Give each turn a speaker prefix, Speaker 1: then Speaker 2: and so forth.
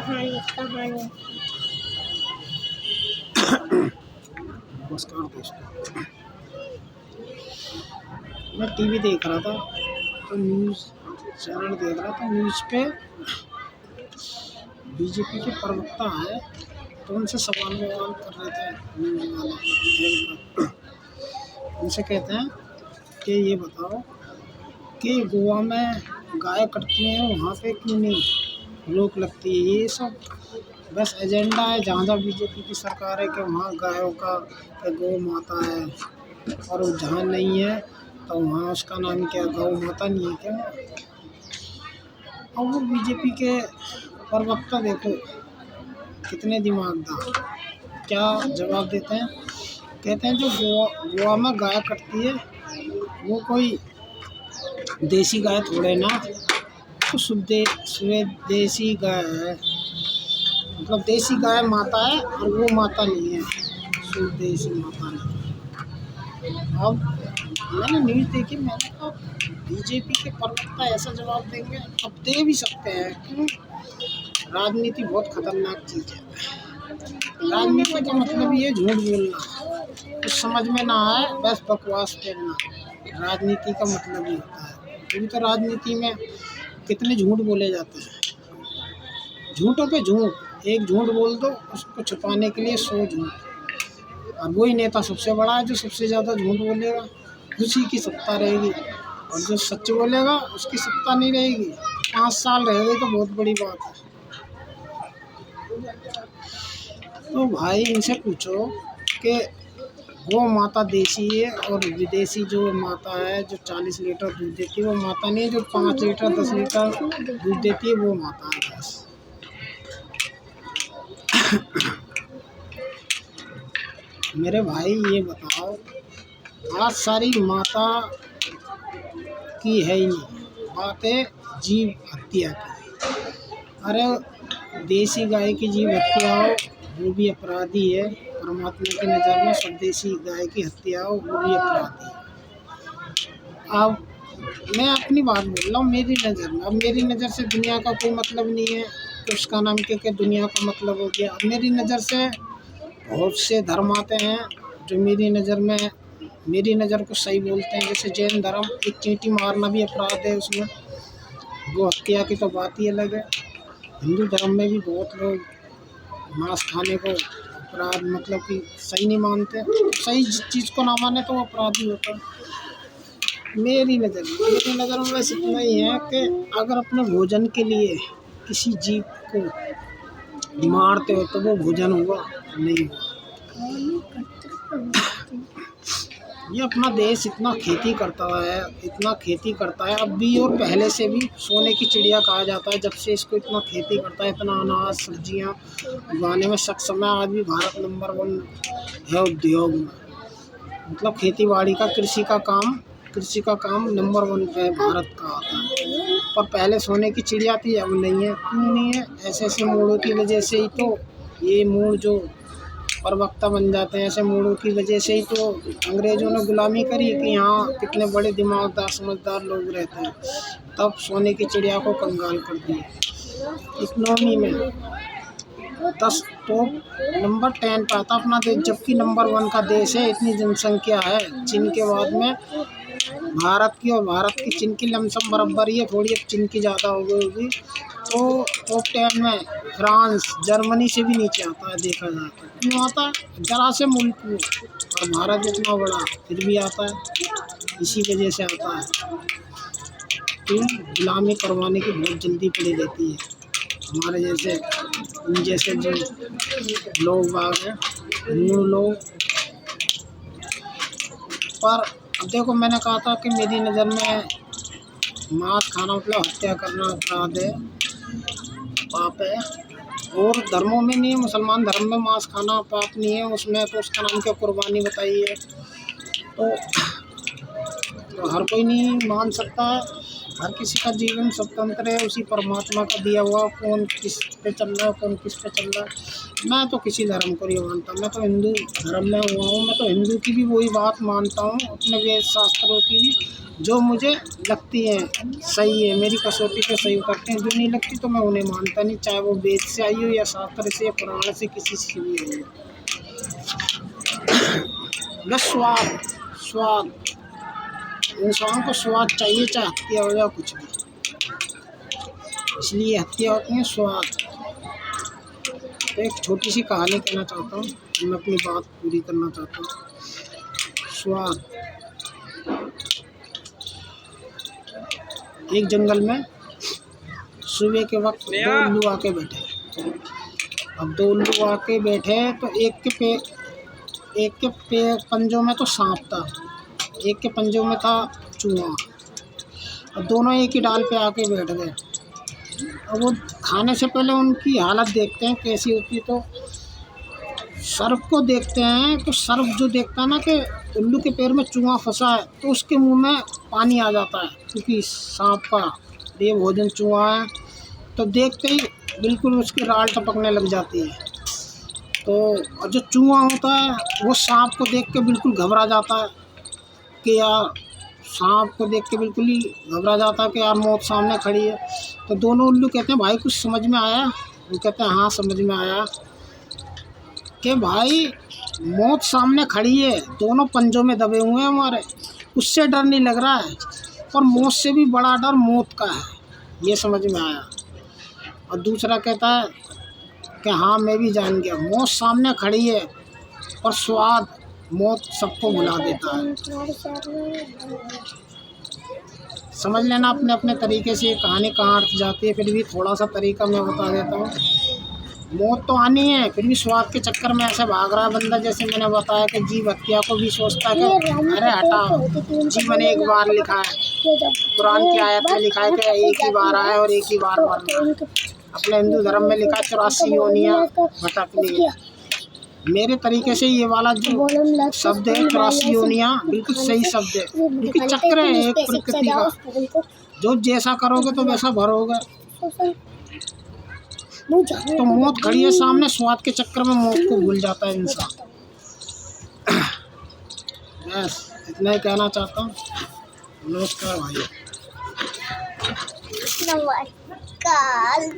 Speaker 1: कहानी।
Speaker 2: नमस्कार दोस्तों, मैं टीवी देख रहा था तो न्यूज़ चैनल देख रहा था। न्यूज़ पे बीजेपी के प्रवक्ता है तो उनसे सवाल कर रहे थे न्यूज़ वाले। उनसे कहते हैं कि ये बताओ कि गोवा में गाय कटती हैं, वहाँ पे क्यों नहीं रोक लगती है। ये सब बस एजेंडा है। जहाँ जहाँ बीजेपी की सरकार है कि वहाँ गायों का गौ माता है, और जहाँ नहीं है तो वहाँ उसका नाम क्या, गौ माता नहीं है क्या। और वो बीजेपी के प्रवक्ता देखो कितने दिमागदार, क्या जवाब देते हैं। कहते हैं जो गोवा में गाय कटती है वो कोई देसी गाय थोड़े ना, तो स्वदेशी गाय है। मतलब देसी गाय माता है और वो माता नहीं है, स्वदेशी माता नहीं। अब मैंने न्यूज़ देखी, मैंने कहा बीजेपी के प्रवक्ता ऐसा जवाब देंगे। अब दे भी सकते हैं, क्यों। राजनीति बहुत खतरनाक चीज़ है। राजनीति का मतलब ये झूठ बोलना, कुछ समझ में ना आए बस बकवास करना, राजनीति का मतलब ही होता है। क्योंकि तो राजनीति में कितने झूठ बोले जाते हैं, झूठों पे झूठ। एक झूठ बोल दो, उसको छुपाने के लिए 100 झूठ। और वही नेता सबसे बड़ा है जो सबसे ज़्यादा झूठ बोलेगा, उसी की सत्ता रहेगी। और जो सच बोलेगा उसकी सत्ता नहीं रहेगी। 5 साल रहेगी तो बहुत बड़ी बात है। तो भाई इनसे पूछो कि गौ माता देसी है और विदेशी जो माता है जो 40 लीटर दूध देती है वो माता नहीं है। जो 5 लीटर 10 लीटर दूध देती है वो माता है बस। मेरे भाई ये बताओ, आज सारी माता की है ही नहीं, बात है जीव हत्या की। अरे देसी गाय की जीव हत्या हो वो भी अपराधी है परमात्मा की नज़र में। स्वदेशी गाय की हत्या हो वो भी अपराधी है। अब मैं अपनी बात बोल रहा हूँ, मेरी नज़र में। अब मेरी नज़र से दुनिया का कोई मतलब नहीं है तो उसका नाम क्या दुनिया का मतलब हो गया। अब मेरी नज़र से बहुत से धर्म आते हैं जो मेरी नज़र को सही बोलते हैं। जैसे जैन धर्म, एक चींटी मारना भी अपराध है उसमें, वो हत्या की तो बात ही अलग है। हिंदू धर्म में भी बहुत लोग मांस खाने को अपराध मतलब कि सही नहीं मानते। सही चीज़ को ना माने तो वो अपराध ही होता है। मेरी नज़र में बस इतना ही है कि अगर अपने भोजन के लिए किसी जीव को मारते हो तो वो भोजन हुआ नहीं हुआ। ये अपना देश इतना खेती करता है अब भी, और पहले से भी। सोने की चिड़िया कहा जाता है जब से इसको इतना खेती करता है, इतना अनाज सब्जियां उगाने में सक्षम है। आज भी भारत नंबर 1 है उद्योग में। मतलब खेती बाड़ी का, कृषि का काम नंबर 1 पे भारत का आता है। पर पहले सोने की चिड़िया थी, अब नहीं है। क्यों नहीं है? ऐसे मोड़ों की वजह से ही तो ये मोड़ जो प्रवक्ता बन जाते हैं, ऐसे मोड़ों की वजह से ही तो अंग्रेज़ों ने गुलामी करी कि यहाँ कितने बड़े दिमागदार समझदार लोग रहते हैं। तब सोने की चिड़िया को कंगाल कर दिया। इकोनॉमी में 10 टॉप नंबर 10 पे आता अपना देश, जबकि नंबर 1 का देश है। इतनी जनसंख्या है चीन के बाद में भारत की, और भारत की चीन की लमसम बराबर ही है, थोड़ी अब चीन की ज़्यादा हो गई होगी। तो टॉप 10 में फ्रांस जर्मनी से भी नीचे आता है देखा जाए तो। क्यों आता है? जरा से मुल्क में, और भारत इतना बड़ा फिर भी आता है। इसी वजह से आता है। क्यों? गुलामी करवाने की बहुत जल्दी पड़ी रहती है। हमारे जैसे जो लोग बाग हैं, मूल लोग। पर अब देखो, मैंने कहा था कि मेरी नज़र में मांस खाना मतलब हत्या करना अपराध है, पाप है। और धर्मों में नहीं है, मुसलमान धर्म में मांस खाना पाप नहीं है, उसमें तो उसका नाम क्या, कुर्बानी बताई है। तो हर कोई नहीं मान सकता है। हर किसी का जीवन स्वतंत्र है, उसी परमात्मा का दिया हुआ, कौन किस पे चल रहा है, कौन किस पे चल रहा है। मैं तो किसी धर्म को नहीं मानता, मैं तो हिंदू धर्म में हुआ हूँ। मैं तो हिंदू की भी वही बात मानता हूँ, अपने वेद शास्त्रों की भी, जो मुझे लगती है सही है, मेरी कसौटी पे सही उतरते हैं। जो नहीं लगती तो मैं उन्हें मानता नहीं, चाहे वो वेद से आई हो या शास्त्र से या पुराण से, किसी से भी आई हो। बस स्वाद, स्वाद, इंसान को स्वाद चाहिए, चाहे हत्या हो या कुछ भी, इसलिए हत्या होती है स्वाद। तो एक छोटी सी कहानी कहना चाहता हूँ, मैं अपनी बात पूरी करना चाहता हूँ। स्वाद। एक जंगल में सुबह के वक्त दो उल्लू आके बैठे। अब दो उल्लू आके बैठे तो एक के पंजों में तो सांप था, एक के पंजों में था चूहा। अब दोनों एक ही डाल पे आके बैठ गए। अब वो खाने से पहले उनकी हालत देखते हैं कैसी होती है। तो सर्प को देखते हैं, तो सर्प जो देखता है ना कि उल्लू के पैर में चूहा फंसा है, तो उसके मुंह में पानी आ जाता है, क्योंकि सांप का ये भोजन चूहा है। तो देखते ही बिल्कुल उसकी राल टपकने लग जाती है। तो और जो चूहा होता है वो सांप को देख के बिल्कुल घबरा जाता है कि यार, सांप को देख के बिल्कुल ही घबरा जाता है कि यार मौत सामने खड़ी है। तो दोनों उल्लू कहते हैं भाई कुछ समझ में आया? वो कहते हैं हाँ समझ में आया कि भाई मौत सामने खड़ी है, दोनों पंजों में दबे हुए हैं हमारे, उससे डर नहीं लग रहा है, और मौत से भी बड़ा डर मौत का है, ये समझ में आया। और दूसरा कहता है कि हाँ मैं भी जान गया, मौत सामने खड़ी है और स्वाद मौत सबको भुला देता है। समझ लेना अपने अपने तरीके से ये कहानी कहाँ अर्थ जाती है, फिर भी थोड़ा सा तरीका मैं बता देता हूँ। मौत तो आनी है, फिर भी स्वाद के चक्कर में ऐसे भाग रहा है बंदा, जैसे मैंने बताया कि जीव हत्या को भी सोचता है कि अरे हटा, जीवन एक बार लिखा है, कुरान की आयत में लिखा है कि एक ही बार आया और एक ही बार मरना। अपने हिंदू धर्म में लिखा है 84 योनियाँ भटकनी है। मेरे तरीके से ये वाला जो शब्द है 84 योनियाँ बिल्कुल सही शब्द है, क्योंकि चक्र है एक प्रकृति का, जो जैसा करोगे तो वैसा भरोगे। तो मौत खड़ी है सामने, स्वाद के चक्कर में मौत को भूल जाता है इंसान। बस इतना ही कहना चाहता हूँ। नमस्कार भाई। नमस्कार।